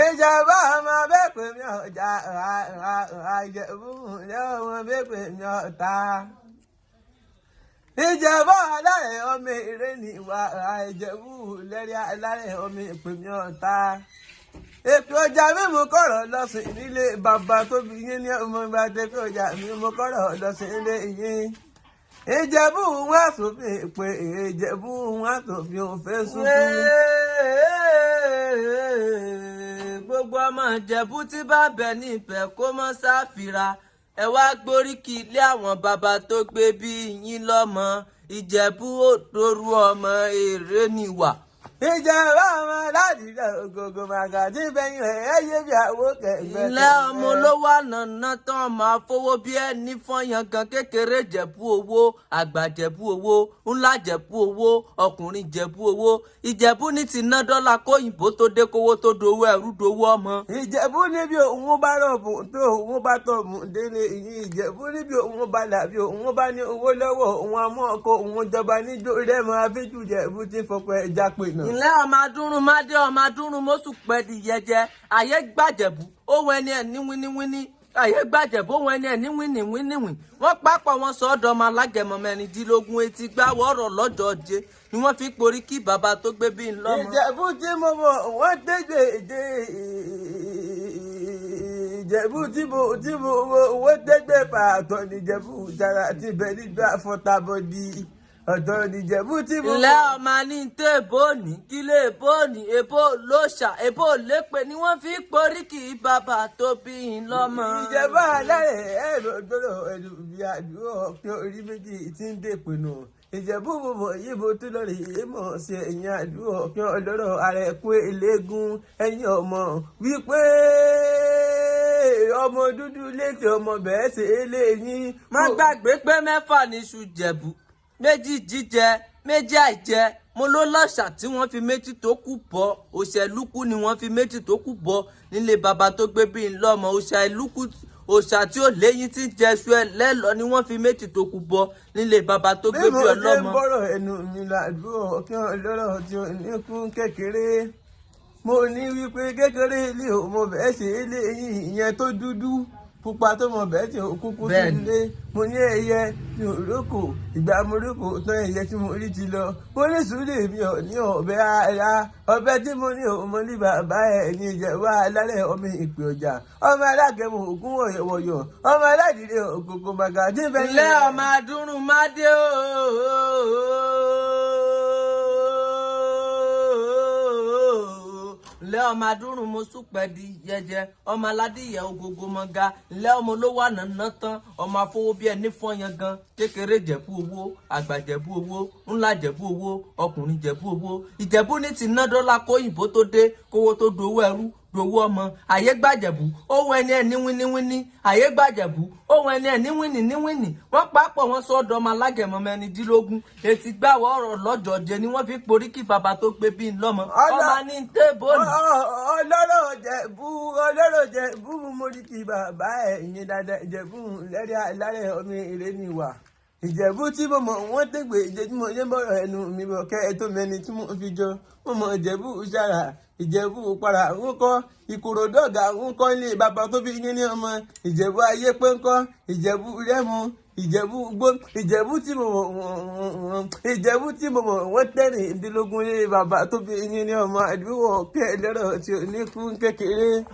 ìjọba ọmọ bẹ́ẹ̀ pè mí ọjà Ìjẹ̀bú ní ọmọ bẹ́ẹ̀ pè mí ọ̀tá. Ìjẹ̀bú alárẹ̀ ọmọ èrè ní ìwà Ìjẹ̀bú lẹ́rí alárẹ̀ ọmọ ìpè mí ọ̀tá. Ètò ọjà mímú kọ̀rọ̀ lọ́sìn nílé bàbá tó bí yín ní ọmọ ìgbà tẹ́kọ̀ ọjà mímú kọ̀rọ̀ lọ́sìn nílé yín. Ìjẹ̀bú wọn àsòfin pé Ìjẹ̀bú wọn àsòfin òfin sunkún. Gbogbo ọmọ Ìjẹ̀bú tí bá bẹ ní Ifẹ̀ kó mọ́ sáfìrà ẹ wá gbóríkì ilé àwọn bàbá tó gbé bí yín lọ́mọ Ìjẹ̀bú òdòrú ọmọ èrè níwà. Ìjẹ̀bú ọmọ láti jẹ ògògò màgà tí bẹyìn rẹ ẹ yé bí àwọ kẹgbẹ. Ilé ọmọ olówó ànàná tán máa fowó bí ẹni fọyàn gan kékeré Jẹ̀bú owó àgbà Jẹ̀bú owó ńlá Jẹ̀bú owó ọkùnrin Jẹ̀bú owó. Ìjẹ̀bú ní ti ná dọ́là kóyìnbó tó dé kówó tó dowó ẹrú dowó ọmọ. Ìjẹ̀bú níbi òun bá rọ̀bù tó òun bá tọ̀mù délé ìyìn Ìjẹ̀bú níbi òun bá làbí òun bá ní owó lọ́wọ́ òun àmọ́ ọkọ̀ òun jọba níjó rẹ̀ máa fi jù Jẹ̀bú tí fọpẹ́ ẹja pè náà. Ilé ọmọ adúrún mádé ọmọ adúrún mọ́sù pẹ́ẹ́dì yẹjẹ ayé gbàjẹ̀bú ohun ẹni ẹ̀ ní wíníwíní ayé gbàjẹ̀bú ohun ẹni ẹ̀ ní wíníwíníwìn wọ́n pápọ̀ wọn sọ ọ́dọ̀ ọmọ alágẹmọ mẹ́rìndínlógún etí gbáwọ́ ọ̀rọ̀ lọ́jọ́ ọjẹ́ ni wọ́n fi porí kí bàbá tó gbé bí ń lọ́mọ. Ìjẹ̀bú tí mo mọ̀ wọ́n tẹ́jọ́ èdè Ìjẹ̀bú tí mo wọ́n tẹ́gbẹ́ fà ọ̀tọ̀ ní Ìjẹ̀bú jara ti bẹ̀ nígbà fọ́tàbọ̀dì ọ̀tọ̀ ní Ìjẹ̀bú tí mo mọ̀. Ilé ọmọ ní tẹ́ èbó ní kílé èbó ní èbó lóṣà èbó lépè ni wọ́n fi porí kí bàbá tó bí ń lọ́mọ. Ìjẹ̀bú alárẹ̀ ẹ̀rọ gbọ́dọ̀ ẹ̀lú bí àdúrà ọ̀pẹ orí méjì tí ń dèpè nù. Ìjẹ̀bú bòbò yíbo tó lórí èèmọ̀ ṣe ẹ̀yìn àdúrà ọ̀pẹ ọlọ́rọ̀ ààrẹ kú eléégún ẹ̀yìn ọmọ wípé ọmọ dúdú létí ọmọ bẹ́ẹ̀ ṣe é léyìn. Má gbàgbé pé mẹ́fà ní iṣu Jẹ̀bú méjì jíjẹ méjì àìjẹ mo ló lọ́ṣà tí wọ́n fi méjì tó kù bọ́ òṣèlúkú ni wọ́n fi méjì tó kù bọ́ nílé bàbá tó gbé bí ń lọ́mọ òṣèlúkú òṣà tí ó léyìn tí ń jẹṣu ẹ lẹ́lọ ni wọ́n fi méjì tó kù bọ́ nílé bàbá tó gbé bí ọlọ́mọ. bí mo ṣe ń bọ̀rọ̀ ẹnu mi làdúrà kí wọ́n lọ́rọ̀ tí ò ní kún kékeré mo ní wípé kékeré ilé ò mo bẹ́ẹ̀ ṣe ilé yìí ìyẹn tó dúdú pupa tó mọ bẹ́ẹ̀ tí ò kúkú sí ilé mo ní ẹyẹ mi ò rókò ìgbà mo rókò tán ẹyẹ tí mo rí ti lọ mo ní sùúrù mi ò ní ọ̀bẹ ara ọ̀bẹ tí mo ní òmò ní bàbá ẹ̀yìn Ìjẹ̀bú alárẹ̀ ọmọ ìpè ọjà ọmọ alágẹmọ ògún wọ̀yọ̀wọ̀yọ̀ ọmọ aládìrí ògògò màgà tí bẹ́ẹ̀. Ilé ọmọ adúrún mádé ilé ọmọ adúrún mo súpẹ́ di yẹjẹ ọmọ aládìyẹ ògógó mọ́gá ilé ọmọ olówó ànàná tán ọmọ afọwọ́ bí ẹni fọyán gan kékeré Jẹ̀bú owó àgbà Jẹ̀bú owó ńlá Jẹ̀bú owó ọkùnrin Jẹ̀bú owó. Ìjẹ̀bú ní ti ná dọ́là kóyìnbó tó dé kówó tó dowó ẹrú dowó ọmọ ayé gbàjẹ̀bú ohun ẹni ẹ̀ ní wíníwíní ayé gbàjẹ̀bú ohun ẹni ẹ̀ ní wíníwíní wọ́n pápọ̀ wọn sọ ọ̀dọ̀ ọmọ alágẹmọ mẹ́rìndínlógún etí gbáwọ́ ọ̀rọ̀ lọ́jọ́ jẹ ni wọ́n fi porí kí bàbá tó gbé bí ń lọ́mọ ọmọ ní tébò ní. ọlọ́rọ̀ Jẹ̀bú mo ní kí bàbá ẹ̀ ìyẹn dáadáa Ìjẹ̀bú lẹ́rìí alárẹ̀ ọmọ èrè ní ìwà. Ìjẹ̀bú tí mo mọ̀ wọ́n tẹ̀gbẹ́ ìjẹ́jú mo yẹ́ bọ̀rọ̀ ẹnu mi bọ̀ kẹ́ ẹ tó mẹ́ni tí mo fi jọ mo mọ̀ Ìjẹ̀bú sára Ìjẹ̀bú para ń kọ́ Ìkòròdú ọ̀gá ń kọ́ ilé bàbá tó bí yín ní ọmọ Ìjẹ̀bú ayé pé ń kọ́ Ìjẹ̀bú rẹ́mu Ìjẹ̀bú gbó Ìjẹ̀bú tí mo mọ̀ wọ́n tẹ̀rìndínlógún ilé bàbá tó bí yín ní ọmọ àdúgbò kẹ́ ẹ lọ́rọ̀ tí ò ní kún kékeré.